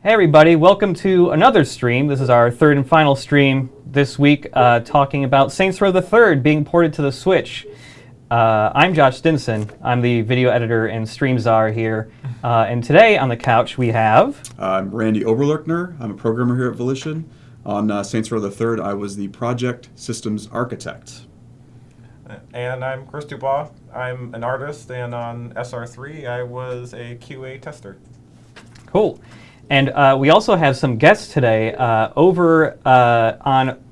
Hey everybody, welcome to another stream. This is our third and final stream this week, talking about Saints Row the Third being ported to the Switch. I'm Josh Stinson. I'm the video editor and stream czar here. And today on the couch we have... I'm Randy Oberlerchner. I'm a programmer here at Volition. On Saints Row the Third, I was the project systems architect. And I'm Chris Dubois. I'm an artist, and on SR3 I was a QA tester. Cool. And we also have some guests today. Over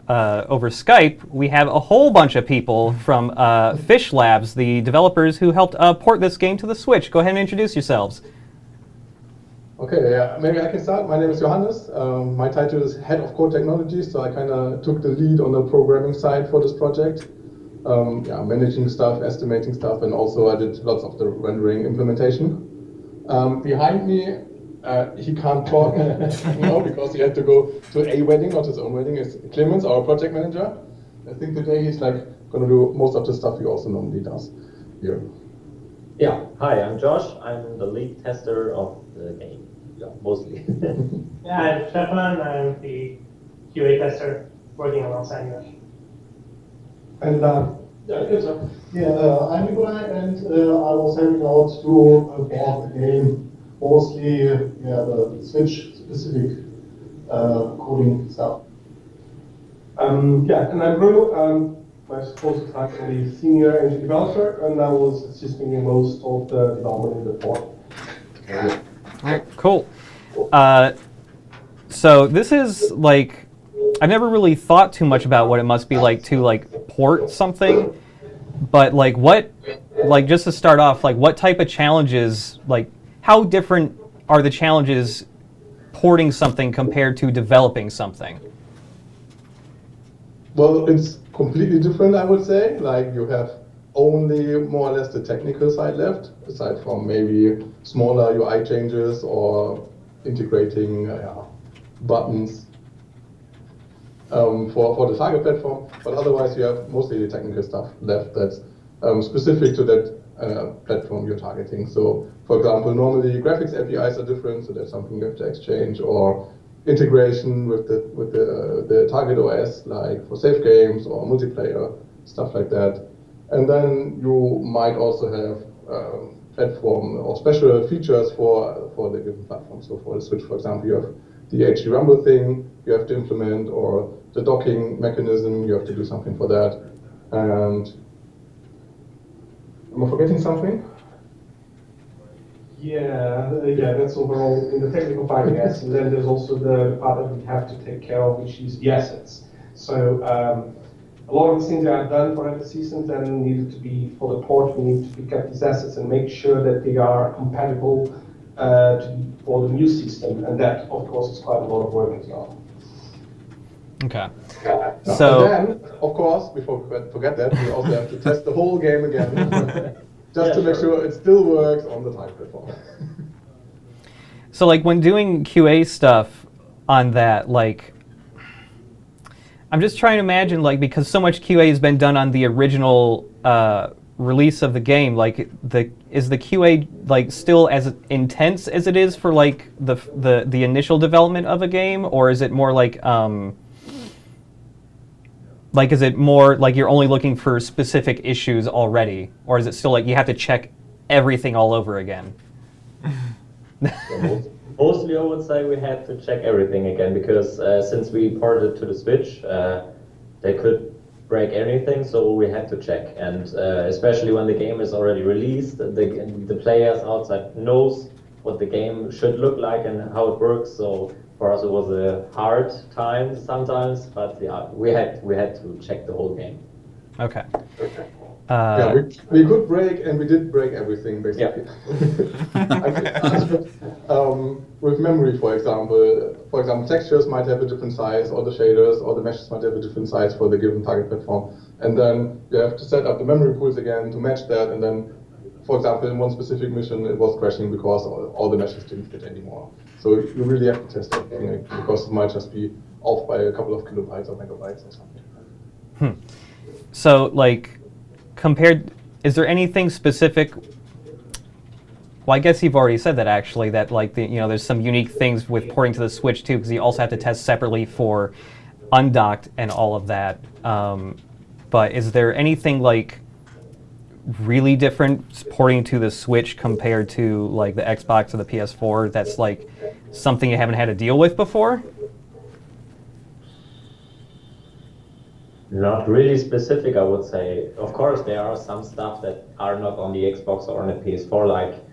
Skype, we have a whole bunch of people from Fishlabs, the developers who helped port this game to the Switch. Go ahead and introduce yourselves. Okay, yeah, maybe I can start. My name is Johannes. My title is Head of Core Technology, so I kind of took the lead on the programming side for this project. Managing stuff, estimating stuff, and also I did lots of the rendering implementation. Behind me, he can't talk now because he had to go to a wedding, not his own wedding. It's Clemens, our project manager. I think today he's like going to do most of the stuff he also normally does here. Yeah, hi, I'm Josh. I'm the lead tester of the game, mostly. Yeah, I'm Stefan. I'm the QA tester working alongside you. And I'm Nikolai, and I was helping out to board the game. Mostly, the Switch-specific coding stuff. And I'm Bruno. My supposed title is Senior Engine Developer, and I was assisting in most of the development in the board. All right, cool. So this is like, I've never really thought too much about what it must be like to port something, but just to start off, what type of challenges, how different are the challenges porting something compared to developing something? Well, it's completely different, I would say. You have only more or less the technical side left, aside from maybe smaller UI changes or integrating buttons for the target platform. But otherwise, you have mostly the technical stuff left that's specific to that platform you're targeting. So, for example, normally graphics APIs are different, so that's something you have to exchange, or integration with the target OS, like for save games or multiplayer, stuff like that. And then you might also have platform or special features for the given platform. So for the Switch, for example, you have the HD Rumble thing you have to implement, or the docking mechanism, you have to do something for that. And am I forgetting something? Yeah, that's overall in the technical part, I guess. And then there's also the part that we have to take care of, which is the assets. So a lot of the things that are done for the season then needed to be, for the port, we need to pick up these assets and make sure that they are compatible for the new system. And that, of course, is quite a lot of work as well. Okay. So, and then, of course, before we forget that, we also have to test the whole game again. Just to make sure it still works on the target platform. So when doing QA stuff on that, I'm just trying to imagine, because so much QA has been done on the original release of the game, is the QA still as intense as it is for the initial development of a game, or is it more is it more you're only looking for specific issues already? Or is it still you have to check everything all over again? Mostly, I would say we had to check everything again, because since we ported it to the Switch, they could break anything, so we had to check. And especially when the game is already released, the players outside knows what the game should look like and how it works. So for us, it was a hard time sometimes, but yeah, we had to check the whole game. Okay. We could break, and we did break everything basically. With memory, for example, textures might have a different size, or the shaders or the meshes might have a different size for the given target platform, and then you have to set up the memory pools again to match that. And then, for example, in one specific mission, it was crashing because all the meshes didn't fit anymore. So you really have to test everything, because it might just be off by a couple of kilobytes or megabytes or something. So, compared, is there anything specific Well, I guess you've already said that actually. That like there's some unique things with porting to the Switch too, because you also have to test separately for undocked and all of that. But is there anything like really different porting to the Switch compared to like the Xbox or the PS4? That's like something you haven't had to deal with before? Not really specific, I would say. Of course, there are some stuff that are not on the Xbox or on the PS4, like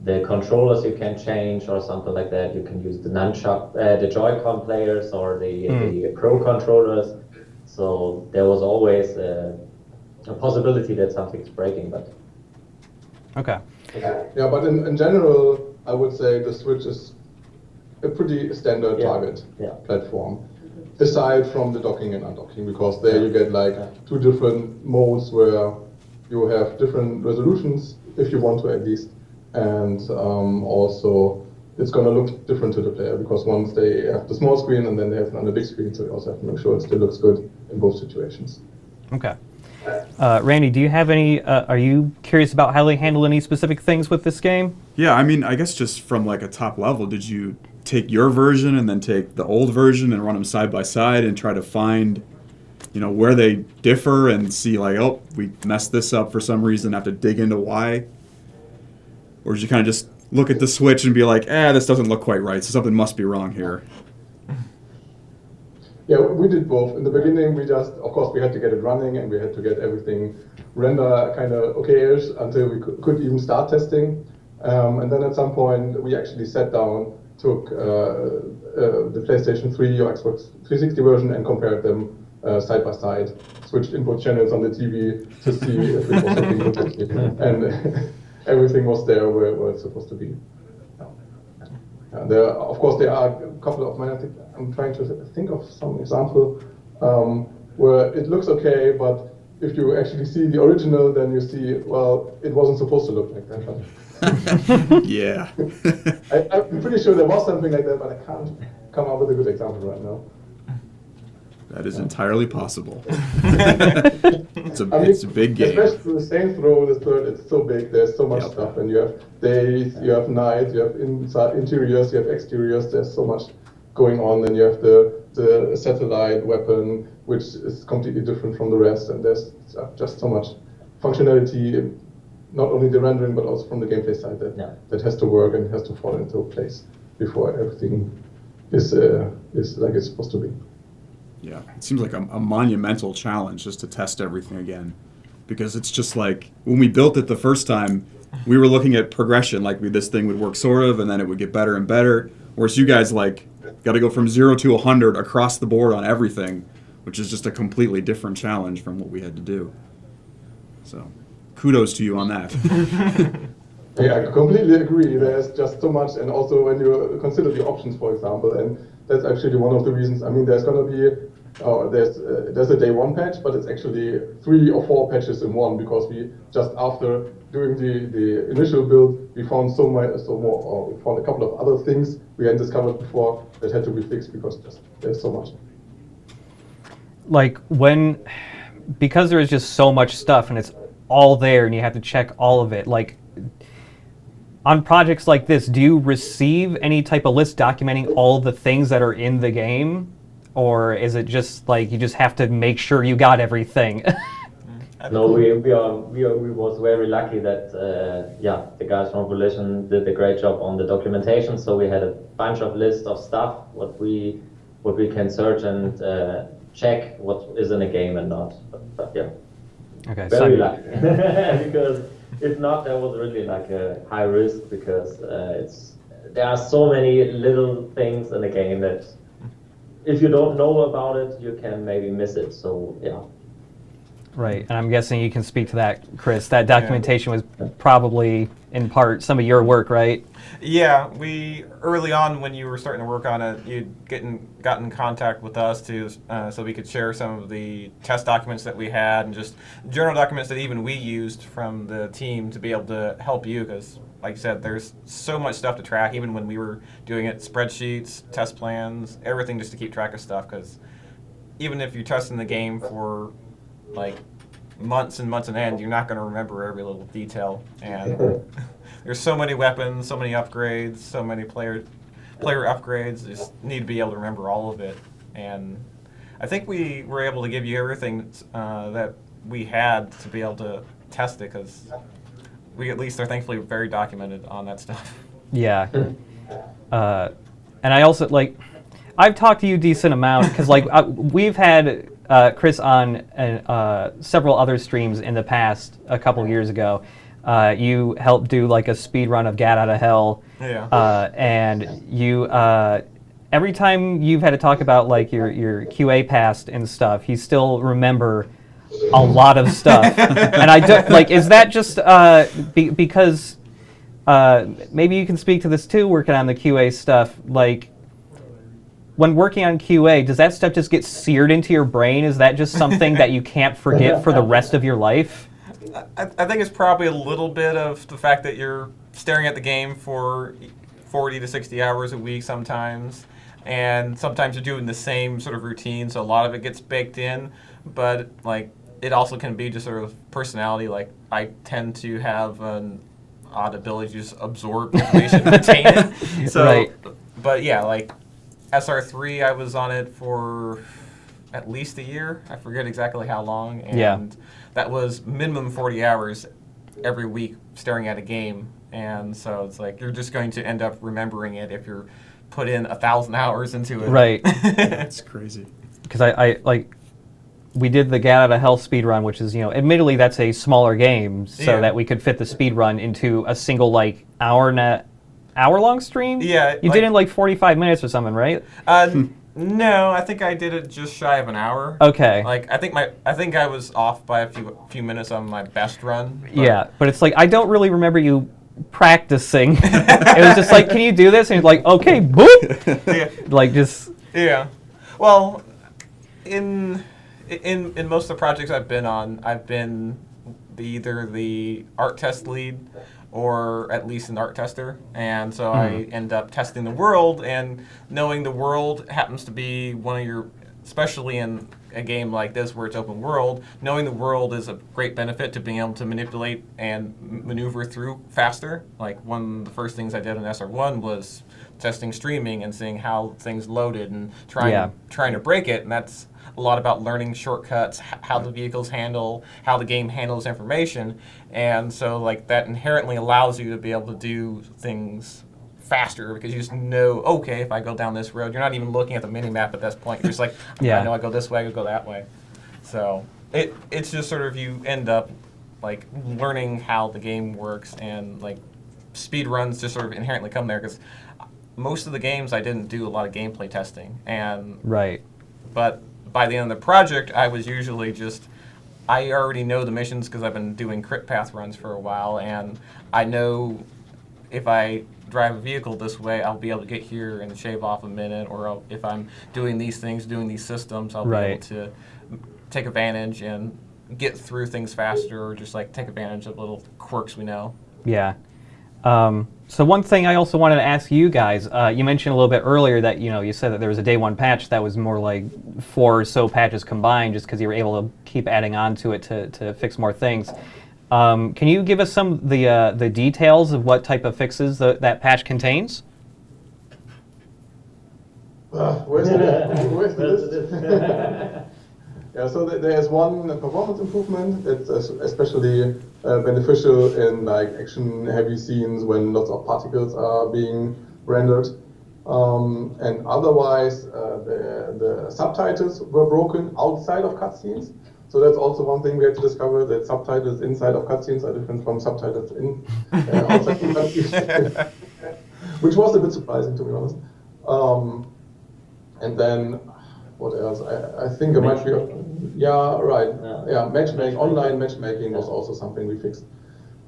the controllers you can change or something like that. You can use the nunchuck, the Joy-Con players or the Pro controllers. So there was always a possibility that something's breaking, but... Okay. Yeah, but in general, I would say the Switch is a pretty standard target platform. Aside from the docking and undocking, because there you get like two different modes where you have different resolutions, if you want to at least, and also it's going to look different to the player, because once they have the small screen and then they have it on the big screen, so you also have to make sure it still looks good in both situations. Okay. Randy, do you have any, are you curious about how they handle any specific things with this game? Yeah, I mean, I guess just from like a top level, did you take your version and then take the old version and run them side by side and try to find, where they differ and see like, oh, we messed this up for some reason, have to dig into why? Or did you kind of just look at the Switch and be like, this doesn't look quite right, so something must be wrong here? Yeah, we did both. In the beginning, of course, we had to get it running and we had to get everything render kind of okay-ish until we could even start testing. And then at some point, we actually sat down, took the PlayStation 3 or Xbox 360 version and compared them side by side, switched input channels on the TV to see if it was something good. And everything was there where it's supposed to be. Of course, there are a couple of minor things. I'm trying to think of some example where it looks okay, but if you actually see the original, then you see, well, it wasn't supposed to look like that. But yeah. I'm pretty sure there was something like that, but I can't come up with a good example right now. That is entirely possible. It's a big game. Especially the Saints Row, the third, it's so big, there's so much stuff, and you have days, you have nights, you have interiors, you have exteriors, there's so much going on, and you have the satellite weapon, which is completely different from the rest, and there's just so much functionality, not only the rendering, but also from the gameplay side that has to work and has to fall into place before everything is like it's supposed to be. Yeah, it seems like a monumental challenge just to test everything again, because it's just like when we built it the first time, we were looking at progression, like this thing would work sort of, and then it would get better and better, whereas you guys like got to go from 0 to 100 across the board on everything, which is just a completely different challenge from what we had to do. So kudos to you on that. Yeah, I completely agree. There's just so much, and also when you consider the options, for example, and that's actually one of the reasons. I mean, there's going to be there's a day one patch, but it's actually 3 or 4 patches in one, because we just after doing the initial build, we found we found a couple of other things we hadn't discovered before that had to be fixed, because there's so much. Like because there is just so much stuff and it's all there and you have to check all of it, like on projects like this, do you receive any type of list documenting all the things that are in the game? Or is it just like you just have to make sure you got everything? No, we was very lucky that the guys from Volition did a great job on the documentation. So we had a bunch of lists of stuff what we can search and check what is in a game and not. But yeah, Okay, very lucky because if not, there was really like a high risk, because there are so many little things in the game that if you don't know about it, you can maybe miss it. So yeah. Right, and I'm guessing you can speak to that, Chris. That documentation was probably, in part, some of your work, right? Yeah, we early on when you were starting to work on it, you'd got in contact with us so we could share some of the test documents that we had and just journal documents that even we used from the team to be able to help you, because, like you said, there's so much stuff to track. Even when we were doing it, spreadsheets, test plans, everything just to keep track of stuff. Because even if you're testing the game for like months and months on end, you're not going to remember every little detail. And there's so many weapons, so many upgrades, so many player upgrades. You just need to be able to remember all of it. And I think we were able to give you everything that we had to be able to test it, because we at least are thankfully very documented on that stuff. Yeah. And I also, like, I've talked to you a decent amount, because, like, we've had Chris on several other streams in the past, a couple years ago. You helped do, like, a speed run of Gat Out of Hell. Yeah. And you, every time you've had to talk about, like, your QA past and stuff, you still remember a lot of stuff. And I don't, like, is that just because maybe you can speak to this too, working on the QA stuff, like, when working on QA, does that stuff just get seared into your brain? Is that just something that you can't forget for the rest of your life? I think it's probably a little bit of the fact that you're staring at the game for 40 to 60 hours a week sometimes, and sometimes you're doing the same sort of routine, so a lot of it gets baked in, but, like, it also can be just sort of personality. Like, I tend to have an odd ability to just absorb information and retain it. So, right. But yeah, like, SR3, I was on it for at least a year. I forget exactly how long. And that was minimum 40 hours every week staring at a game. And so it's like, you're just going to end up remembering it if you're put in 1,000 hours into it. Right. That's crazy. Because I like, we did the Gat Out of Hell speedrun, which is, you know, admittedly that's a smaller game, so that we could fit the speedrun into a single, like, hour-long stream? Yeah. You did it in, like, 45 minutes or something, right? No, I think I did it just shy of an hour. Okay. Like, I think I was off by a few minutes on my best run. But it's like, I don't really remember you practicing. It was just like, can you do this? And he's like, okay, boop. Yeah. Like, just. Yeah. Well, in most of the projects I've been on, I've been either the art test lead or at least an art tester, and so I end up testing the world, and knowing the world happens to be one of your, especially in a game like this where it's open world, knowing the world is a great benefit to being able to manipulate and maneuver through faster. Like, one of the first things I did in SR1 was testing streaming and seeing how things loaded and trying to break it, and that's a lot about learning shortcuts, how the vehicles handle, how the game handles information, and so, like, that inherently allows you to be able to do things faster, because you just know, okay, if I go down this road, you're not even looking at the mini-map at this point, you're just like, I know I go this way, I could go that way. So it's just sort of, you end up, like, learning how the game works, and, like, speed runs just sort of inherently come there, because most of the games I didn't do a lot of gameplay testing, and but by the end of the project, I was usually just, I already know the missions because I've been doing crit path runs for a while, and I know if I drive a vehicle this way, I'll be able to get here and shave off a minute, or if I'm doing these things, doing these systems, I'll be able to take advantage and get through things faster, or just, like, take advantage of little quirks we know. Yeah. So one thing I also wanted to ask you guys, you mentioned a little bit earlier that, you know, you said that there was a day one patch that was more like 4 or so patches combined, just because you were able to keep adding on to it to fix more things. Can you give us some of the details of what type of fixes that patch contains? Where's the list? Yeah, so there's one performance improvement. It's especially beneficial in, like, action-heavy scenes when lots of particles are being rendered. And otherwise, the subtitles were broken outside of cutscenes. So that's also one thing we had to discover, that subtitles inside of cutscenes are different from subtitles outside of cutscenes, which was a bit surprising, to be honest. And then, what else? I think it might be, matchmaking, online matchmaking was also something we fixed.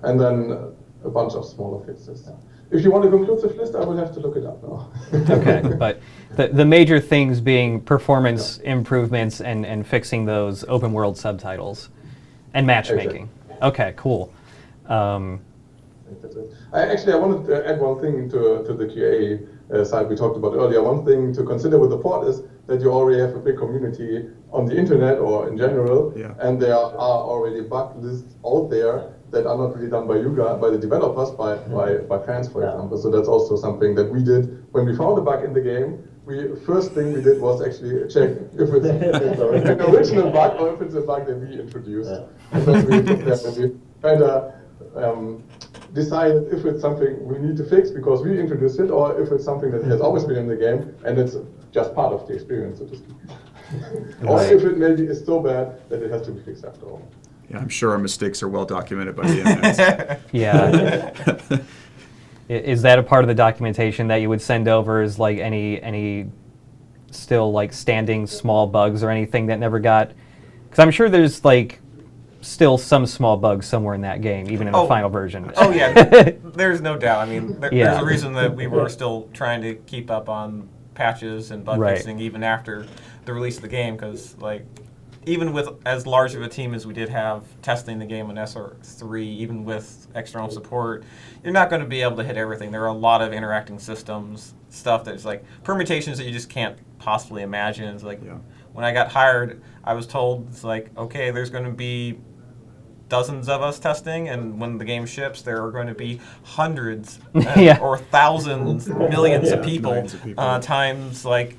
And then a bunch of smaller fixes. If you want a conclusive list, I will have to look it up now. Okay, but the major things being performance improvements and fixing those open world subtitles and matchmaking. Exactly. Okay, cool. I wanted to add one thing to the QA side we talked about earlier. One thing to consider with the port is that you already have a big community on the internet or in general, and there are already bug lists out there that are not really done by you guys, by the developers, by fans, for example. So that's also something that we did when we found a bug in the game. First thing we did was actually check if it's an original bug or if it's a bug that we introduced. And then we took that and we kind of decided if it's something we need to fix because we introduced it, or if it's something that has always been in the game and it's just part of the experience, so to speak. Or if it maybe is so bad that it has to be fixed after all. Yeah, I'm sure our mistakes are well documented by the internet. Yeah. Is that a part of the documentation that you would send over? Is like any still like standing small bugs or anything that never got? Because I'm sure there's like still some small bugs somewhere in that game, even in the final version. Oh yeah, there's no doubt. I mean, there's a reason that we were still trying to keep up on patches and bug fixing even after the release of the game, because like even with as large of a team as we did have testing the game on SR3, even with external support, you're not going to be able to hit everything. There are a lot of interacting systems, stuff that's like permutations that you just can't possibly imagine. It's like when I got hired, I was told it's like, okay, there's going to be dozens of us testing, and when the game ships, there are going to be hundreds or thousands, millions of people times like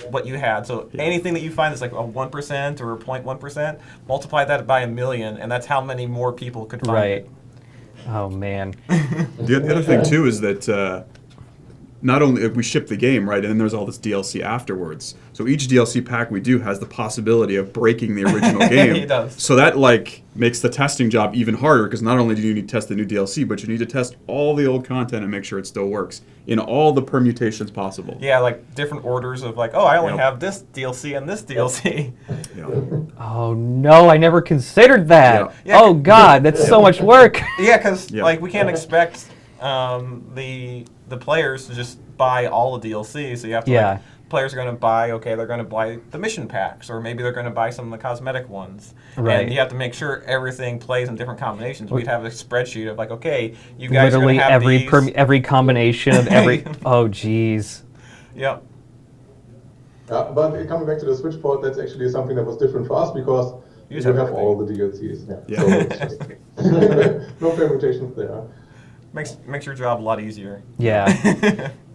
what you had. So anything that you find that's like a 1% or a 0.1%, multiply that by 1,000,000, and that's how many more people could find it. Oh man. The other thing too is that not only we ship the game, right, and then there's all this DLC afterwards. So each DLC pack we do has the possibility of breaking the original game. It does. So that like makes the testing job even harder, because not only do you need to test the new DLC, but you need to test all the old content and make sure it still works in all the permutations possible. Yeah, like different orders of like, oh, I only have this DLC and this DLC. Oh no, I never considered that. Yeah, oh god, that's so much work. Yeah, because like we can't expect the players to just buy all the DLC, so you have to like, players are going to buy, they're going to buy the mission packs, or maybe they're going to buy some of the cosmetic ones. Right. And you have to make sure everything plays in different combinations. We'd have a spreadsheet of like, okay, you guys literally are going to have every combination of every. Oh jeez. Yep. But coming back to the Switch port, that's actually something that was different for us because you have all the DLCs. So it's just no permutations there. Makes your job a lot easier. Yeah.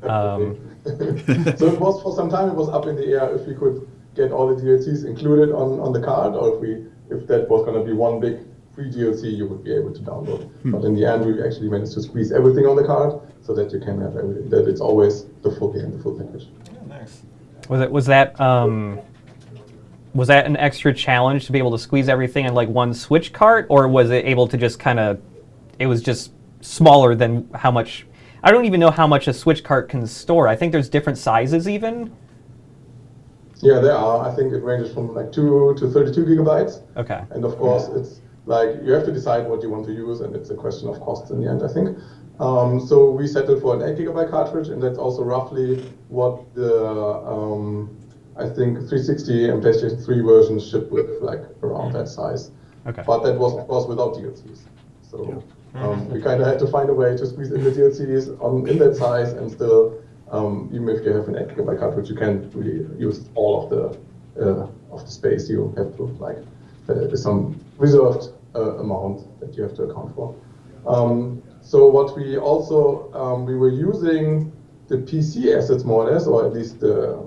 So it was for some time. It was up in the air if we could get all the DLCs included on the card, or if that was going to be one big free DLC you would be able to download. But in the end, we actually managed to squeeze everything on the card so that you can have everything. That it's always the full game, the full package. Oh, nice. Was that an extra challenge to be able to squeeze everything in like one Switch cart, or was it able to just kind of? It was just smaller than how much. I don't even know how much a Switch cart can store. I think there's different sizes even. Yeah, there are. I think it ranges from like 2 to 32 gigabytes. Okay. And of course, it's like you have to decide what you want to use, and it's a question of cost in the end, I think. So we settled for an 8 gigabyte cartridge, and that's also roughly what the I think 360 and PlayStation 3 versions ship with, like around that size. Okay. But that was of course without DLCs. So. We kind of had to find a way to squeeze in the DLCs in that size, and still, even if you have an 8 gigabyte cartridge, you can't really use all of the space. You have to like there is some reserved amount that you have to account for. So what we also we were using the PC assets more or less, or at least the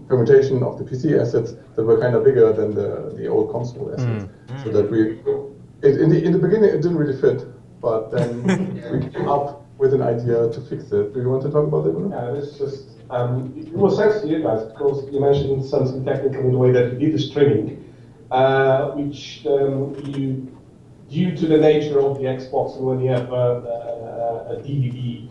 permutation of the PC assets that were kind of bigger than the old console assets, so that in the beginning it didn't really fit. But then we came up with an idea to fix it. Do you want to talk about that, Bruno? Yeah, it's just, it was thanks to you guys, because you mentioned something technical in the way that you did the streaming, which due to the nature of the Xbox, and when you have a DVD,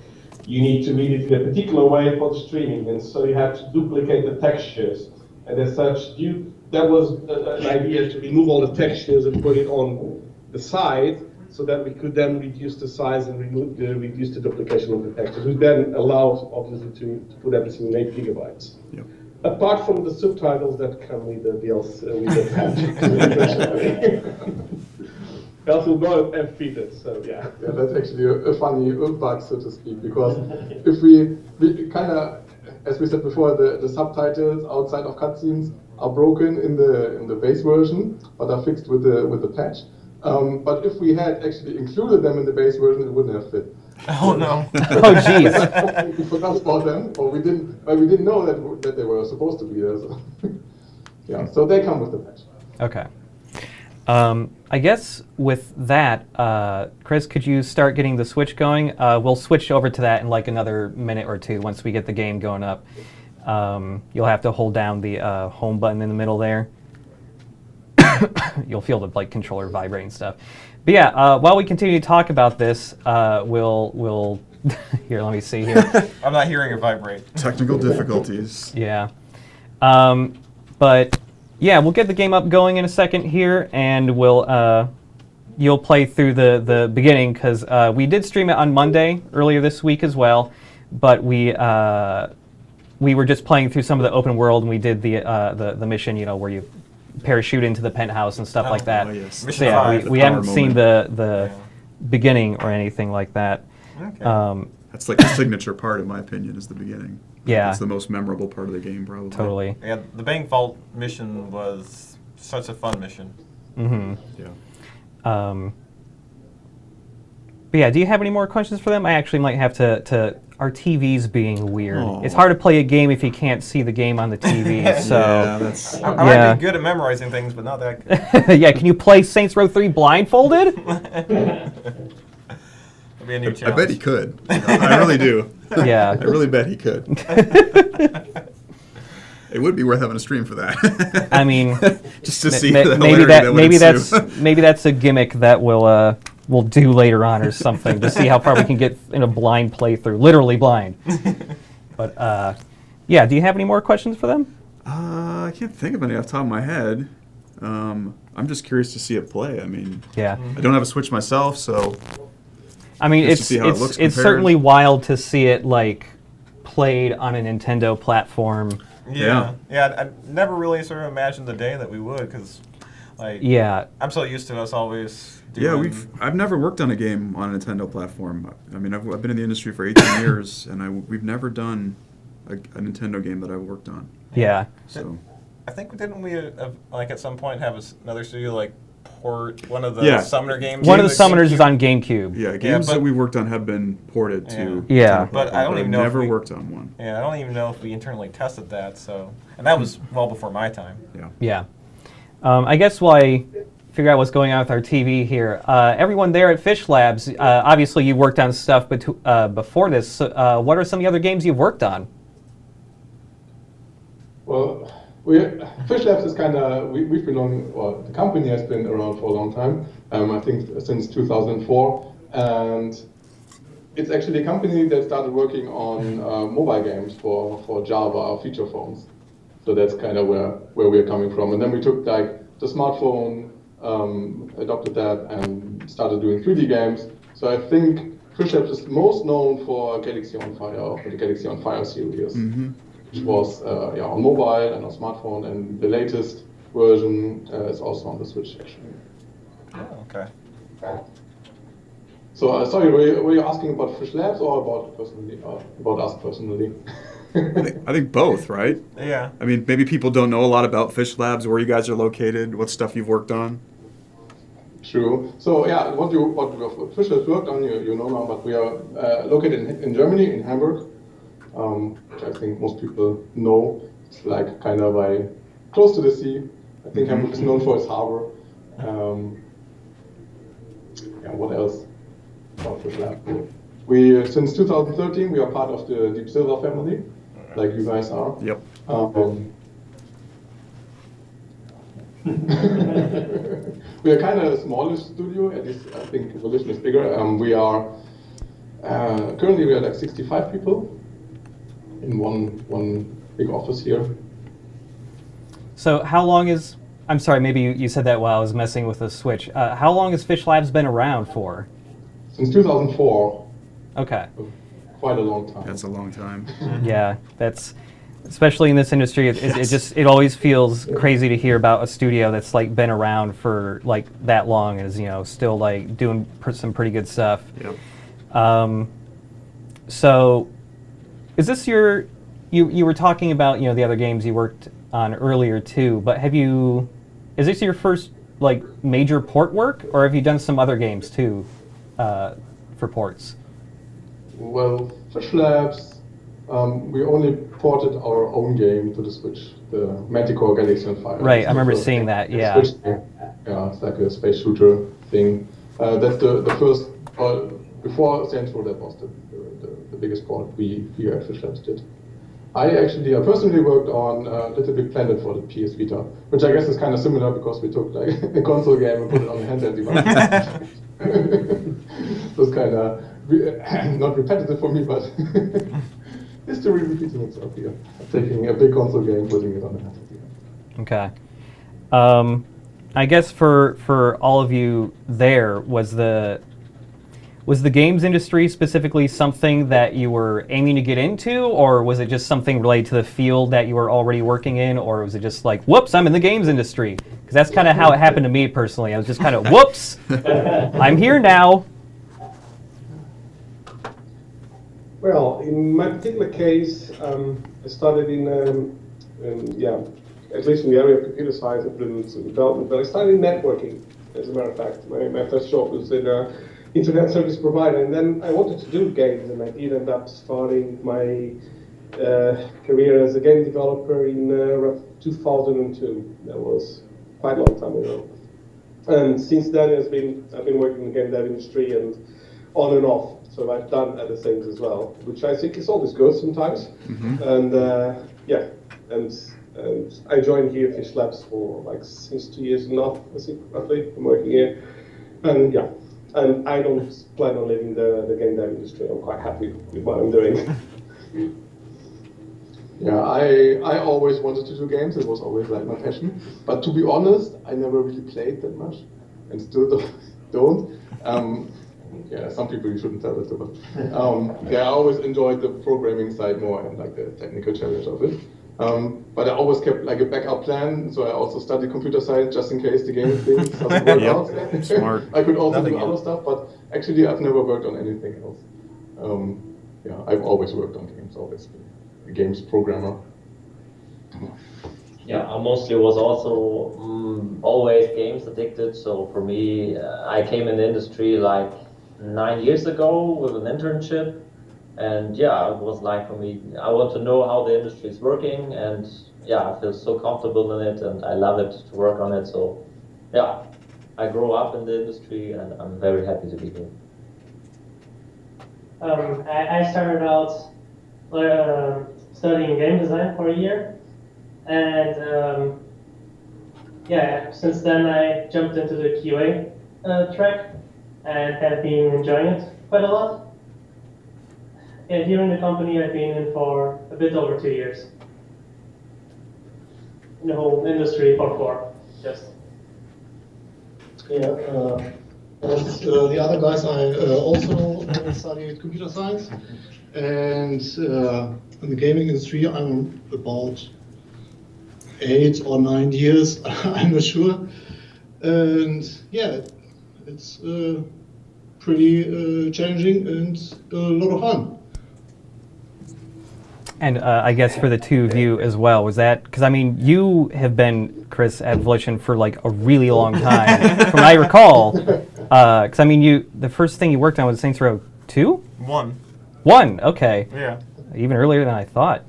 you need to read it in a particular way for the streaming, and so you have to duplicate the textures. And as such, that was an idea to remove all the textures and put it on the side, so that we could then reduce the size and reduce the duplication of the textures, which then allows, obviously, to put everything in 8 gigabytes. Yep. Apart from the subtitles that come with the DLC, with the patch. Else will go and feed it, so yeah. Yeah, that's actually a funny bug, so to speak, because if we kind of, as we said before, the subtitles outside of cutscenes are broken in the base version, but are fixed with the patch. But if we had actually included them in the base version, it wouldn't have fit. Oh no. Oh, jeez. We forgot about them, or we didn't know that they were supposed to be there. So. Yeah, so they come with the patch. Okay. I guess with that, Chris, could you start getting the Switch going? We'll switch over to that in like another minute or two once we get the game going up. You'll have to hold down the home button in the middle there. You'll feel the like controller vibrate and stuff. But yeah, while we continue to talk about this, we'll here. Let me see here. I'm not hearing it vibrate. Technical difficulties. Yeah. But yeah, we'll get the game up going in a second here, and you'll play through the beginning because we did stream it on Monday earlier this week as well, but we were just playing through some of the open world, and we did the mission, where you parachute into the penthouse and stuff like that. Oh, yes. Mission So yeah, 5. we The haven't power seen moment. the beginning or anything like that. Okay. That's like the signature part, in my opinion, is the beginning. Yeah. It's the most memorable part of the game, probably. Totally. Yeah, the Bank Vault mission was such a fun mission. Mm-hmm. Yeah. But yeah, do you have any more questions for them? I actually might have to our TV's being weird. Aw. It's hard to play a game if you can't see the game on the TV. So Yeah, that's... I Yeah. might be good at memorizing things, but not that good. yeah, can you play Saints Row 3 blindfolded? That'd be a new I challenge. bet he could. I really do. Yeah. I really bet he could. It would be worth having a stream for that. I mean, just to see the maybe hilarity that would ensue. maybe that's a gimmick that we'll do later on or something to see how far we can get in a blind playthrough, literally blind. But yeah, do you have any more questions for them? I can't think of any off the top of my head. I'm just curious to see it play. I mean, Yeah. I don't have a Switch myself, so I mean, Just to it's see how it looks it's compared. certainly wild to see it like played on a Nintendo platform. Yeah. I never really sort of imagined the day that we would, because, like, Yeah, I'm so used to us always doing... yeah, I've never worked on a game on a Nintendo platform. I mean, I've been in the industry for 18 years, and we've never done a Nintendo game that I've worked on. yeah. So I think, didn't we, like, at some point have another studio, like, port one of the Yeah. Summoner games? One of the to Summoners is GameCube? on GameCube. yeah, games but- that we've worked on have been ported to Yeah. Nintendo But I don't platform, even I've know if never we- worked on one. Yeah, I don't even know if we internally tested that, so... And that was well before my time. Yeah. Yeah. I guess while I figure out what's going on with our TV here, everyone there at Fishlabs, obviously you worked on stuff before this. So, what are some of the other games you've worked on? Well, Fishlabs is kind of, we've been on, well, the company has been around for a long time, I think since 2004, and it's actually a company that started working on mobile games for Java feature phones. So that's kind of where we're coming from. And then we took like the smartphone, adopted that, and started doing 3D games. So I think Fishlabs is most known for Galaxy on Fire, or the Galaxy on Fire series. Mm-hmm. Which was on mobile and on smartphone, and the latest version is also on the Switch actually. Oh, okay. So sorry, were you asking about Fishlabs or about us personally? I think both, right? Yeah. I mean, maybe people don't know a lot about Fishlabs, where you guys are located, what stuff you've worked on. True. So yeah, what Fishlabs worked on, you know now, but we are located in Germany, in Hamburg. Which I think most people know. It's like kind of close to the sea. I think Hamburg is known for its harbor. What else about Fishlabs? We since 2013 we are part of the Deep Silver family, like you guys are. Yep. We are kind of a smaller studio. At least I think Volition is bigger. We are currently we are like 65 people in one big office here. So how long is... I'm sorry, maybe you said that while I was messing with the Switch. How long has Fishlabs been around for? Since 2004. Okay. Quite a long time. That's a long time. Yeah, that's... Especially in this industry, it always feels crazy to hear about a studio that's like been around for like that long and is still like doing some pretty good stuff. Yep. So, is this you were talking about the other games you worked on earlier too? But is this your first like major port work, or have you done some other games too for ports? Well, Fishlabs, we only ported our own game to the Switch, the Manticore Galaxy on Fire. Right, I remember seeing that. Yeah. Switch game. Yeah, it's like a space shooter thing. That's the first. Before Saints Row, that was the biggest port we here at Fishlabs did. I personally worked on Little Big Planet for the PS Vita, which I guess is kind of similar because we took like a console game and put it on a handheld device. So it's kind of not repetitive for me, but history repeating itself here. Taking a big console game, putting it on a handheld device. Okay. I guess for all of you there, was the games industry specifically something that you were aiming to get into, or was it just something related to the field that you were already working in, or was it just like, whoops, I'm in the games industry? Because that's kind of how it happened to me personally. I was just kind of, whoops, I'm here now. Well, in my particular case, I started at least in the area of computer science and development, but I started in networking, as a matter of fact. My first job was in internet service provider, and then I wanted to do games, and I did end up starting my career as a game developer in 2002. That was quite a long time ago. And since then, I've been working in the game dev industry and on and off. So I've done other things as well, which I think is always good sometimes. Mm-hmm. And I joined here Fishlabs for like since 2 years and a half, I think, roughly. I'm working here, and and I don't plan on leaving the game dev industry. I'm quite happy with what I'm doing. Yeah, I always wanted to do games. It was always like my passion. But to be honest, I never really played that much, and still don't. Yeah, some people you shouldn't tell it to, but I always enjoyed the programming side more and like the technical challenge of it. But I always kept like a backup plan, so I also studied computer science just in case the game thing doesn't work out. Smart. I could also do other stuff, but actually I've never worked on anything else. I've always worked on games, always been a games programmer. Yeah, I mostly was also always games addicted. So for me, I came in the industry like 9 years ago with an internship. And yeah, it was like for me, I want to know how the industry is working, and yeah, I feel so comfortable in it, and I love it to work on it. So yeah, I grew up in the industry, and I'm very happy to be here. I started out studying game design for a year, and since then I jumped into the QA track and have been enjoying it quite a lot. And here in the company, I've been in for a bit over 2 years. In the whole industry for 4, just. Yeah, as the other guys, I also studied computer science, and in the gaming industry, I'm about 8 or 9 years. I'm not sure, and yeah, it's pretty challenging and a lot of fun. And I guess for the two of you as well, was that, because I mean, you have been, Chris, at Volition for like a really long time, from what I recall. Because I mean, the first thing you worked on was Saints Row 2? 1. 1, okay. Yeah. Even earlier than I thought.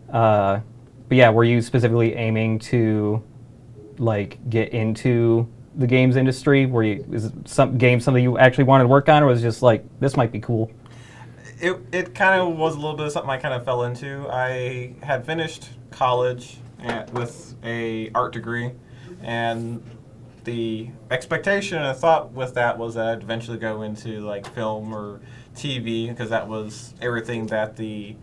But yeah, were you specifically aiming to like get into the games industry? Is something you actually wanted to work on, or was it just like, this might be cool? It kind of was a little bit of something I kind of fell into. I had finished college with a art degree, and the expectation and thought with that was that I'd eventually go into like film or TV, because that was everything that the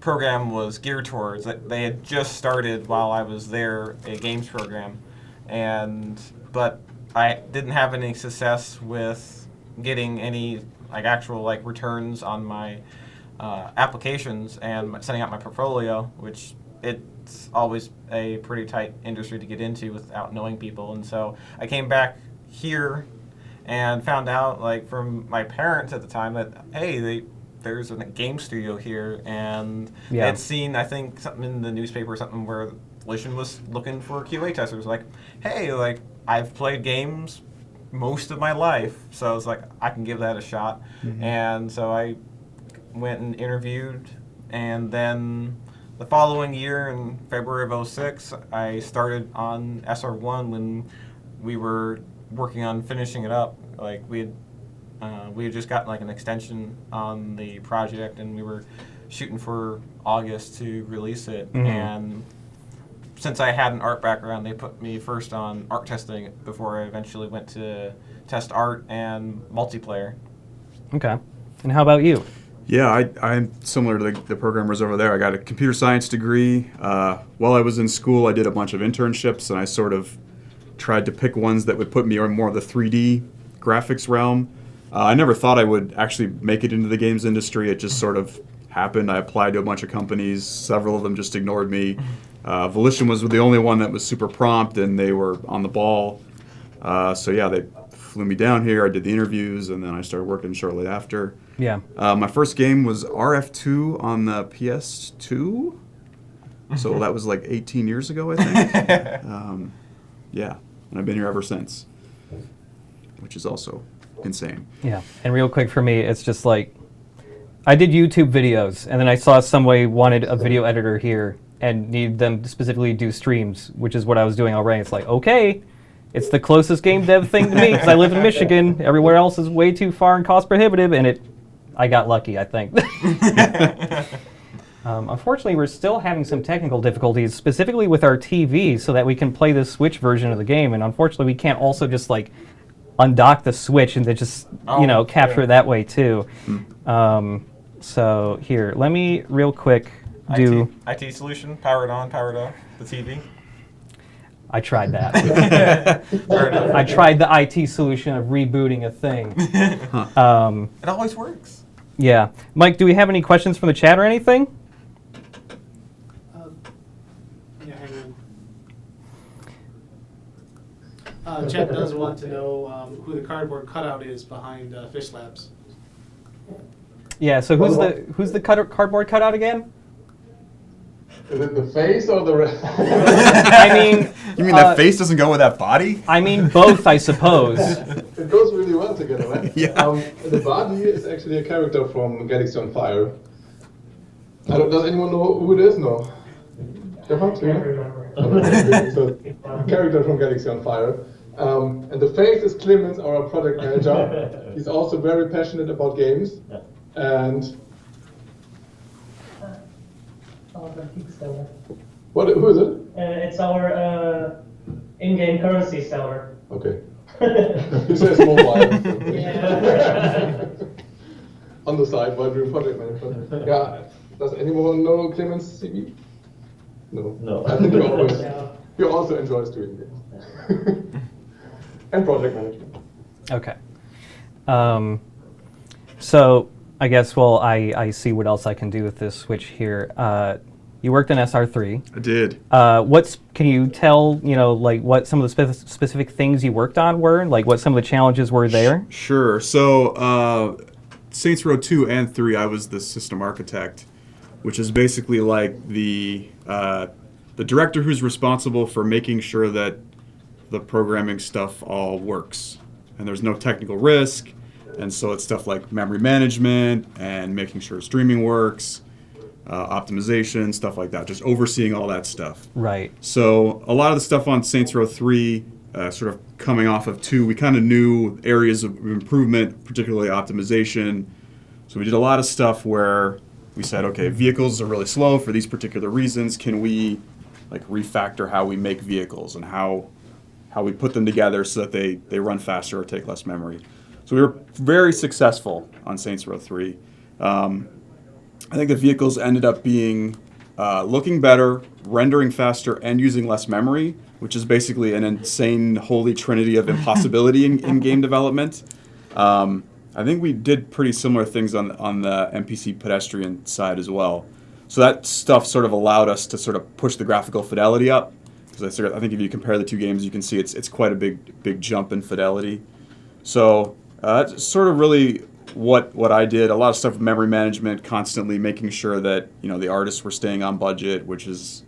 program was geared towards. They had just started while I was there a games program, but I didn't have any success with getting any like actual like returns on my applications and sending out my portfolio, which it's always a pretty tight industry to get into without knowing people. And so I came back here and found out like from my parents at the time that, hey, there's a game studio here, and Yeah. I'd seen, I think, something in the newspaper or something where Volition was looking for QA testers. Like, hey, like, I've played games most of my life, so I was like, I can give that a shot. And so I went and interviewed, and then the following year, in February of 06, I started on SR1 when we were working on finishing it up. Like, we had just gotten like an extension on the project, and we were shooting for August to release it. And since I had an art background, they put me first on art testing before I eventually went to test art and multiplayer. Okay. And how about you? Yeah, I'm similar to the programmers over there. I got a computer science degree. While I was in school, I did a bunch of internships, and I sort of tried to pick ones that would put me on more of the 3D graphics realm. I never thought I would actually make it into the games industry. It just sort of happened. I applied to a bunch of companies. Several of them just ignored me. Volition was the only one that was super prompt, and they were on the ball. So yeah, they flew me down here. I did the interviews, and then I started working shortly after. Yeah. My first game was RF2 on the PS2. So that was like 18 years ago, I think. Yeah, and I've been here ever since, which is also insane. Yeah. And real quick for me, it's just like, I did YouTube videos, and then I saw somebody wanted a video editor here and needed them to specifically do streams, which is what I was doing already. It's like, okay, it's the closest game dev thing to me because I live in Michigan. Everywhere else is way too far and cost prohibitive, and I got lucky, I think. Unfortunately, we're still having some technical difficulties, specifically with our TV, so that we can play the Switch version of the game. And unfortunately, we can't also just like undock the Switch and then just capture it that way too. So here, let me real quick do IT solution, power it on, power it off, the TV. I tried that. I tried the IT solution of rebooting a thing. It always works. Yeah. Mike, do we have any questions from the chat or anything? Yeah, hang on. Chat does want to know who the cardboard cutout is behind Fishlabs. Yeah, so who's the cardboard cutout again? Is it the face or the rest? I mean... You mean that face doesn't go with that body? I mean both, I suppose. It goes really well together, right? Yeah. The body is actually a character from Galaxy on Fire. Does anyone know who it is? No. Stefan? I can't remember. So, character from Galaxy on Fire. And the face is Clemens, our product manager. He's also very passionate about games. And who is it? It's our in-game currency seller. Okay. He says mobile. Yeah. On the side while doing project management. Yeah. Does anyone know Clemens CV? No. No. I think he also enjoys doing games. And project management. Okay. So I guess, well, I see what else I can do with this Switch here. You worked on SR3. I did. Can you tell, like what some of the specific things you worked on were? Like what some of the challenges were there? Sure. So Saints Row 2 and 3, I was the system architect, which is basically like the director who's responsible for making sure that the programming stuff all works and there's no technical risk. And so it's stuff like memory management and making sure streaming works, optimization, stuff like that, just overseeing all that stuff. Right. So a lot of the stuff on Saints Row 3, sort of coming off of 2, we kind of knew areas of improvement, particularly optimization. So we did a lot of stuff where we said, okay, vehicles are really slow for these particular reasons. Can we like refactor how we make vehicles and how we put them together so that they run faster or take less memory? So we were very successful on Saints Row 3. I think the vehicles ended up being looking better, rendering faster, and using less memory, which is basically an insane holy trinity of impossibility in game development. I think we did pretty similar things on the NPC pedestrian side as well. So that stuff sort of allowed us to sort of push the graphical fidelity up. Because I think if you compare the two games, you can see it's quite a big jump in fidelity. So that's sort of really what I did, a lot of stuff with memory management, constantly making sure that the artists were staying on budget, which is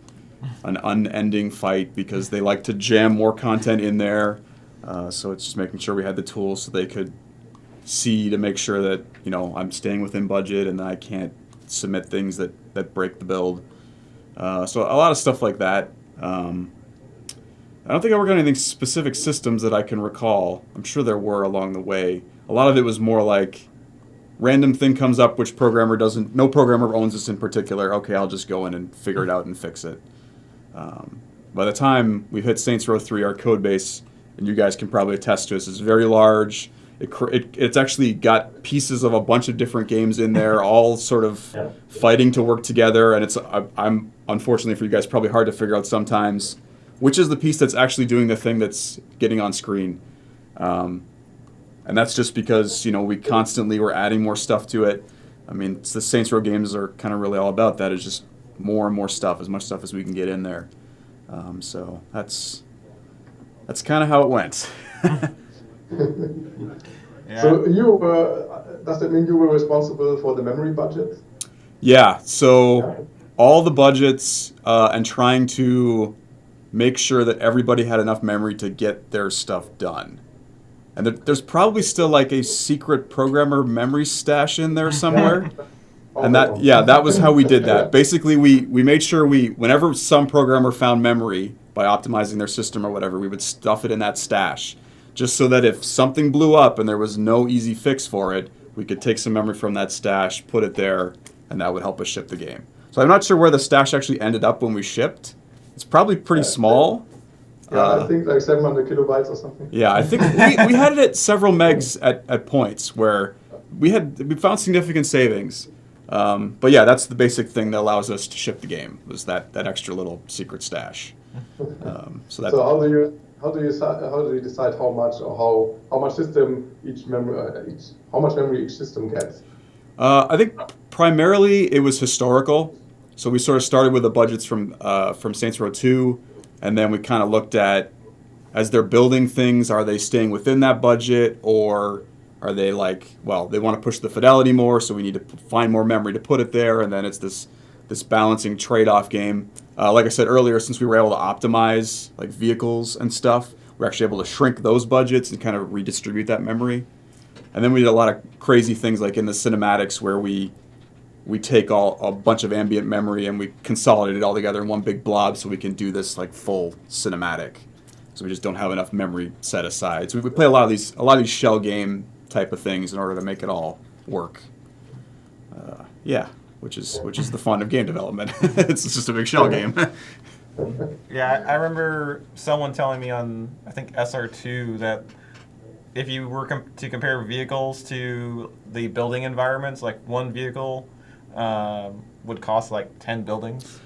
an unending fight because they like to jam more content in there. So it's just making sure we had the tools so they could see to make sure that I'm staying within budget and that I can't submit things that break the build. So a lot of stuff like that. I don't think I worked on anything specific systems that I can recall. I'm sure there were along the way. A lot of it was more like random thing comes up which no programmer owns this in particular. Okay, I'll just go in and figure it out and fix it. By the time we hit Saints Row 3, our code base, and you guys can probably attest to this, is very large. It's actually got pieces of a bunch of different games in there, all sort of fighting to work together. And I'm unfortunately for you guys, probably hard to figure out sometimes which is the piece that's actually doing the thing that's getting on screen. And that's just because we constantly were adding more stuff to it. I mean, the Saints Row games are kind of really all about that. Is just more and more stuff, as much stuff as we can get in there. So that's kind of how it went. Yeah. So does that mean you were responsible for the memory budget? Yeah, so all the budgets and trying to make sure that everybody had enough memory to get their stuff done. And there's probably still like a secret programmer memory stash in there somewhere. And that was how we did that. Basically, we made sure whenever some programmer found memory by optimizing their system or whatever, we would stuff it in that stash. Just so that if something blew up and there was no easy fix for it, we could take some memory from that stash, put it there, and that would help us ship the game. So I'm not sure where the stash actually ended up when we shipped. It's probably pretty small. Yeah, I think like 700 kilobytes or something. Yeah, I think we had it at several megs at points where we found significant savings. But yeah, that's the basic thing that allows us to ship the game, was that extra little secret stash. So how do you decide how much or how much memory each system gets? I think primarily it was historical. So we sort of started with the budgets from Saints Row 2, and then we kind of looked at, as they're building things, are they staying within that budget, or are they they want to push the fidelity more, so we need to find more memory to put it there, and then it's this balancing trade-off game. Like I said earlier, since we were able to optimize like vehicles and stuff, we're actually able to shrink those budgets and kind of redistribute that memory. And then we did a lot of crazy things like in the cinematics where we take a bunch of ambient memory and we consolidate it all together in one big blob so we can do this like full cinematic. So we just don't have enough memory set aside. So we play a lot of these shell game type of things in order to make it all work. Which is the fun of game development. It's just a big shell game. Yeah, I remember someone telling me on, I think, SR2 that if you were to compare vehicles to the building environments, like one vehicle would cost like 10 buildings.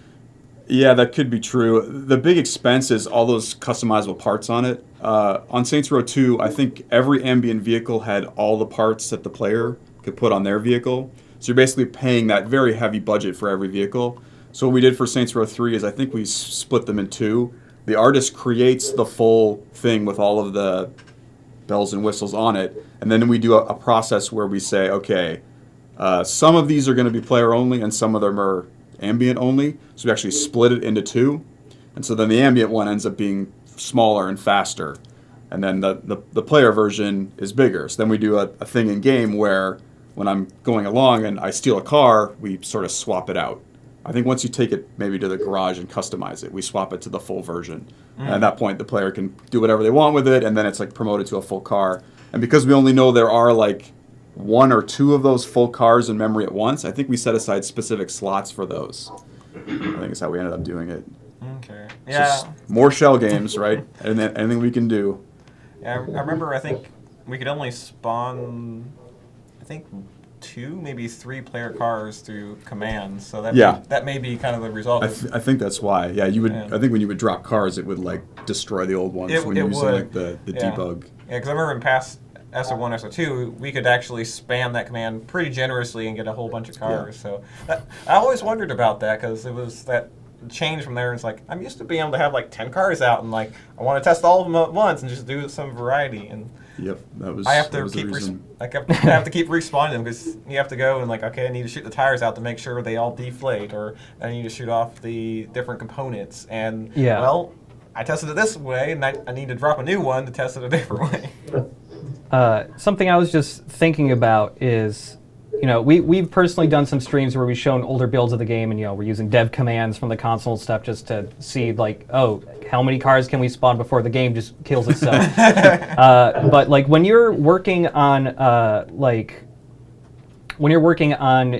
Yeah, that could be true. The big expense is all those customizable parts on it. On Saints Row 2, I think every ambient vehicle had all the parts that the player could put on their vehicle. So you're basically paying that very heavy budget for every vehicle. So what we did for Saints Row 3 is I think we split them in two. The artist creates the full thing with all of the bells and whistles on it, and then we do a process where we say, okay, some of these are going to be player only and some of them are ambient only. So we actually split it into two, and so then the ambient one ends up being smaller and faster, and then the player version is bigger. So then we do a thing in game where when I'm going along and I steal a car, we sort of swap it out. I think once you take it maybe to the garage and customize it, we swap it to the full version. And at that point, the player can do whatever they want with it, and then it's like promoted to a full car. And because we only know there are like one or two of those full cars in memory at once, I think we set aside specific slots for those. I think that's how we ended up doing it. Okay. It's Yeah. just more shell games, right? And then anything we can do. Yeah, I remember, I think we could only spawn, I think, 2, maybe 3 player cars through commands. So that may be kind of the result. I think that's why. Yeah, you would. Yeah. I think when you would drop cars, it would like destroy the old ones when you were using like the debug. Yeah, because I remember in past SR1, SR2, we could actually spam that command pretty generously and get a whole bunch of cars. Yeah. So I always wondered about that because it was that change from there. It's like I'm used to being able to have like 10 cars out and like I want to test all of them at once and just do some variety. And Yep, that was. I have that to was the keep reason. I have to keep respawning them because you have to go and like, okay, I need to shoot the tires out to make sure they all deflate, or I need to shoot off the different components. And Yeah. well, I tested it this way, and I need to drop a new one to test it a different way. Something I was just thinking about is, we've personally done some streams where we've shown older builds of the game, and we're using dev commands from the console and stuff just to see like, oh, how many cars can we spawn before the game just kills itself. But like when you're working on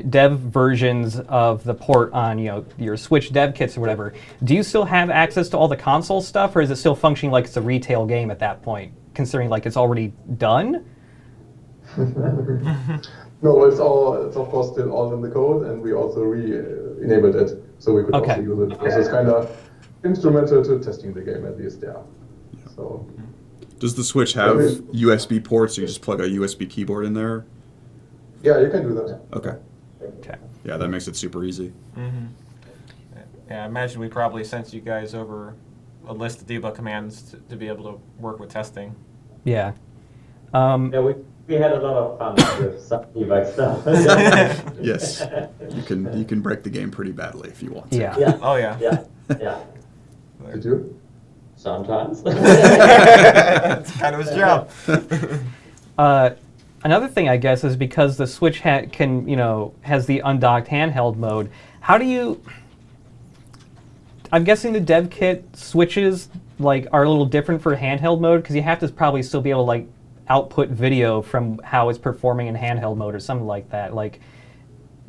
dev versions of the port on your Switch dev kits or whatever, do you still have access to all the console stuff, or is it still functioning like it's a retail game at that point, considering like it's already done? No, it's of course still all in the code, and we also enabled it, so we could also use it. Because it's kind of instrumental to testing the game, at least, yeah. So. Does the Switch have USB ports, or you just plug a USB keyboard in there? Yeah, you can do that. Okay. Yeah, that makes it super easy. Mm-hmm. Yeah, I imagine we probably sent you guys over a list of debug commands to be able to work with testing. Yeah. Yeah, we had a lot of fun with some debug stuff. Yes, you can break the game pretty badly if you want to. Yeah. Oh yeah. Yeah. Did you? Sometimes. That's kind of his job. Another thing, I guess, is because the Switch has the undocked handheld mode. How do you? I'm guessing the dev kit switches are a little different for handheld mode, because you have to probably still be able to output video from how it's performing in handheld mode or something like that.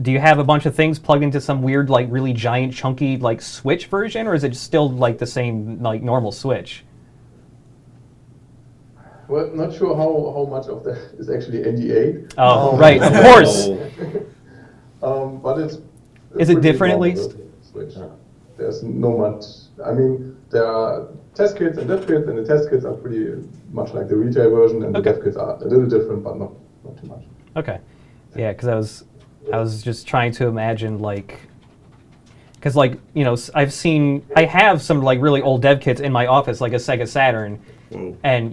Do you have a bunch of things plugged into some weird really giant chunky Switch version, or is it still the same normal Switch? Well, not sure how much of that is actually NDA. Oh, right, of course. But it's is it pretty different at normal least? Switch. There's no much. I mean, there are test kits and dev kits, and the test kits are pretty much like the retail version, and the dev kits are a little different, but not too much. Okay. Yeah, because I was just trying to imagine because I have some really old dev kits in my office, like a Sega Saturn. Whoa. And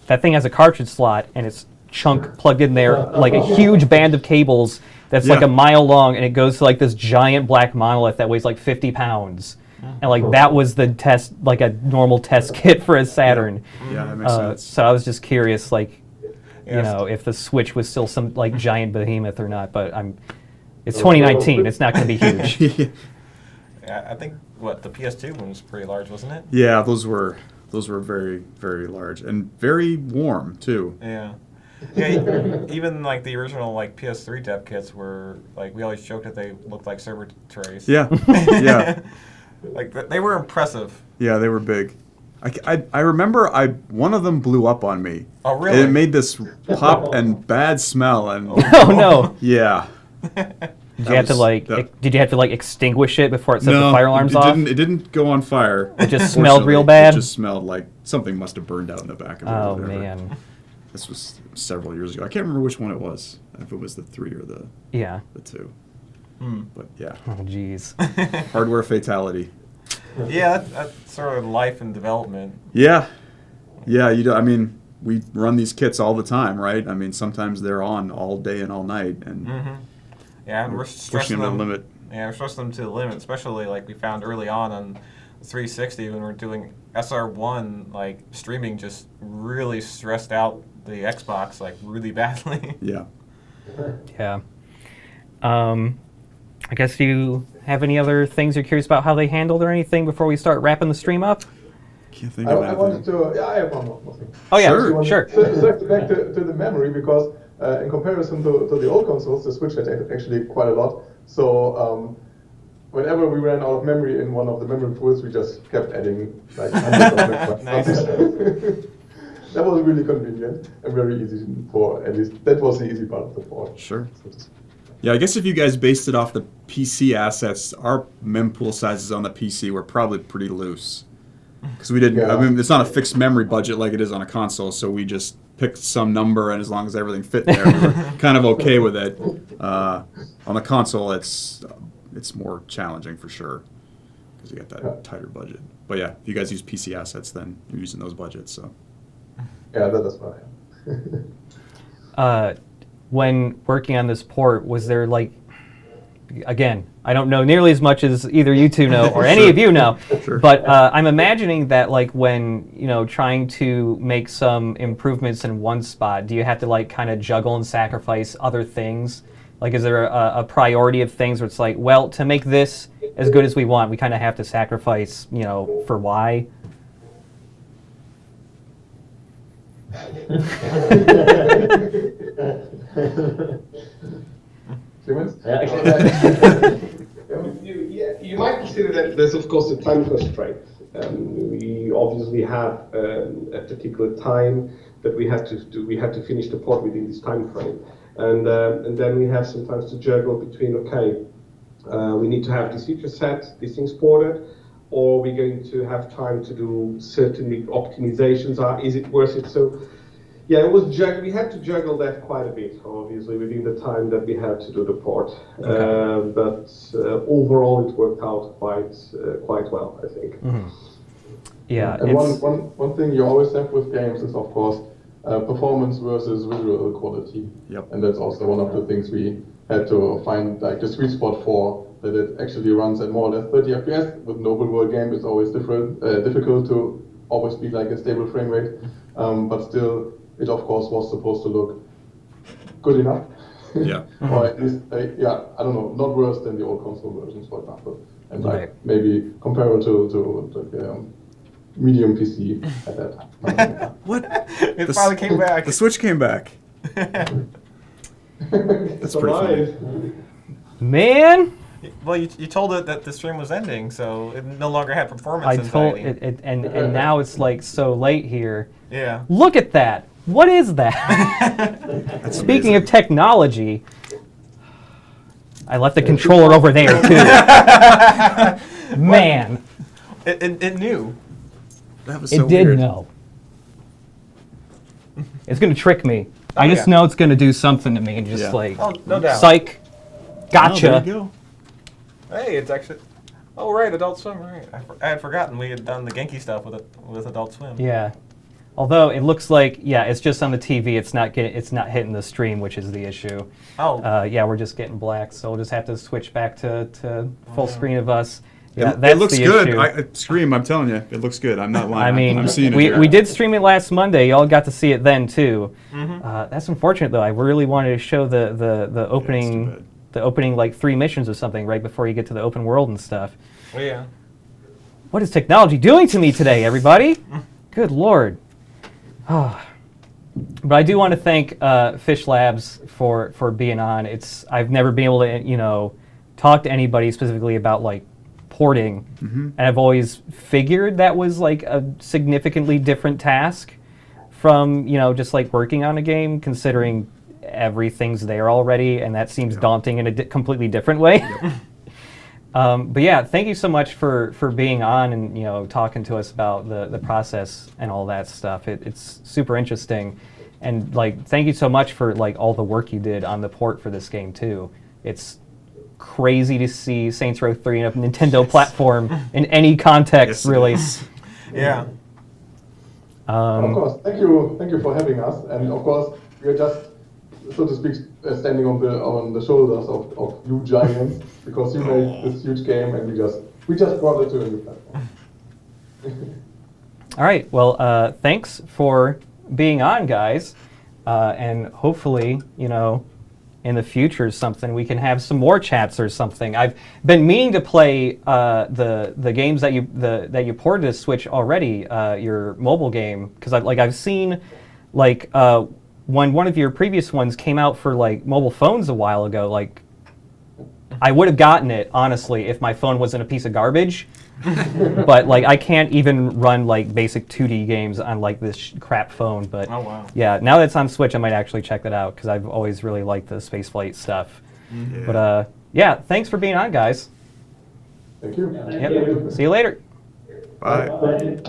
that thing has a cartridge slot, and it's chunk plugged in there, a huge band of cables that's a mile long, and it goes to this giant black monolith that weighs 50 pounds. And that was the test, a normal test kit for a Saturn. Yeah, that makes sense. So I was just curious, if the Switch was still some giant behemoth or not. But it's 2019. It's not going to be huge. Yeah, I think the PS2 one was pretty large, wasn't it? Yeah, those were very, very large and very warm too. Yeah. Yeah, even the original PS3 dev kits were we always joked that they looked like server trays. Yeah, yeah. They were impressive. Yeah, they were big. I remember one of them blew up on me. Oh really? And it made this pop and bad smell and. Oh no. Yeah. Did you have to extinguish it before it set the fire alarms off? It didn't go on fire. It just smelled real bad? It just smelled like something must have burned out in the back of it. Oh, or whatever. man. This was several years ago. I can't remember which one it was. If it was the 3 or the 2. But yeah. Oh, jeez. Hardware fatality. Yeah, that's sort of life and development. Yeah. Yeah, I mean, we run these kits all the time, right? I mean, sometimes they're on all day and all night, and yeah, and we're stressing them them to the limit. Yeah, we're stressing them to the limit, especially we found early on the 360 when we're doing SR1, streaming just really stressed out the Xbox really badly. Yeah. Yeah. I guess you have any other things you're curious about how they handled or anything before we start wrapping the stream up? Can't think of anything. I wanted to. Yeah, I have one more thing. Oh yeah, sure. Circle back to the memory, because in comparison to the old consoles, the Switch had actually quite a lot. So whenever we ran out of memory in one of the memory pools, we just kept adding hundreds of megabytes. Nice. That was really convenient and very easy at least that was the easy part of the port. Sure. Yeah, I guess if you guys based it off the PC assets, our mempool sizes on the PC were probably pretty loose. Because we didn't, Yeah. I mean, it's not a fixed memory budget like it is on a console, so we just picked some number, and as long as everything fit there, we were kind of okay with it. On the console, it's more challenging for sure, because you got that tighter budget. But yeah, if you guys use PC assets, then you're using those budgets, so. Yeah, that is right. When working on this port, was there like, again, I don't know nearly as much as either you two know or any of you know, but I'm imagining that like when, you know, trying to make some improvements in one spot, do you have to like kind of juggle and sacrifice other things? Like, is there a priority of things where it's like, well, to make this as good as we want, we kind of have to sacrifice, you know, for Y? You might consider that there's of course a time constraint. We obviously have a particular time that we have to do. We have to finish the port within this time frame, and then we have sometimes to juggle between we need to have this feature set, these things ported, or we're going to have time to do certain optimizations. Is it worth it? So. Yeah, we had to juggle that quite a bit, obviously, within the time that we had to do the port. Okay. But overall, it worked out quite well, I think. Mm-hmm. Yeah. And one thing you always have with games is, of course, performance versus visual quality. Yep. And that's also one of the things we had to find, like the sweet spot for, that it actually runs at more or less 30 FPS. With an open world game, it's always difficult to always be like a stable frame rate, but still. It of course was supposed to look good enough. Yeah. Or at least, I don't know, not worse than the old console versions, for example. And like maybe comparable to medium PC at that time. What? It finally came back. The Switch came back. That's pretty funny. Man! Well, you told it that the stream was ending, so it no longer had performance I told anxiety. it, and now it's like so late here. Yeah. Look at that! What is that? Speaking of technology, I left the controller over there too. Man. It knew. That was so it did weird. know. It's gonna trick me. I just know it's gonna do something to me and just like, no doubt. psych, gotcha. Oh, there you go. Hey, it's actually. Oh right, Adult Swim. Right, I had forgotten we had done the Genki stuff with Adult Swim. Yeah. Although it looks like, it's just on the TV. It's not hitting the stream, which is the issue. Oh. Yeah, we're just getting black, so we'll just have to switch back to full screen of us. Yeah, it looks good. Scream, I'm telling you, it looks good. I'm not lying. I mean, I'm seeing it we did stream it last Monday. Y'all got to see it then too. Mm-hmm. That's unfortunate though. I really wanted to show the opening like 3 missions or something right before you get to the open world and stuff. Oh, yeah. What is technology doing to me today, everybody? Good Lord. Oh. But I do want to thank Fishlabs for being on. I've never been able to talk to anybody specifically about like porting, and I've always figured that was like a significantly different task from just like working on a game, considering everything's there already, and that seems daunting in a completely different way. But yeah, thank you so much for being on and talking to us about the process and all that stuff. It's super interesting, and like thank you so much for like all the work you did on the port for this game too. It's crazy to see Saints Row 3 on a Nintendo platform in any context, really. Yeah. Of course, thank you for having us, and of course we are just, so to speak, standing on the shoulders of you giants, because you made this huge game, and we just brought it to a new platform. All right. Well, thanks for being on, guys, and hopefully, in the future, we can have some more chats or something. I've been meaning to play the games that you ported to Switch already, your mobile game, because I've seen like. When one of your previous ones came out for like mobile phones a while ago, like I would have gotten it honestly if my phone wasn't a piece of garbage. But like I can't even run like basic 2D games on like this crap phone. But yeah, now that it's on Switch, I might actually check that out because I've always really liked the spaceflight stuff. Yeah. But yeah, thanks for being on, guys. Thank you. Yep. See you later. Bye.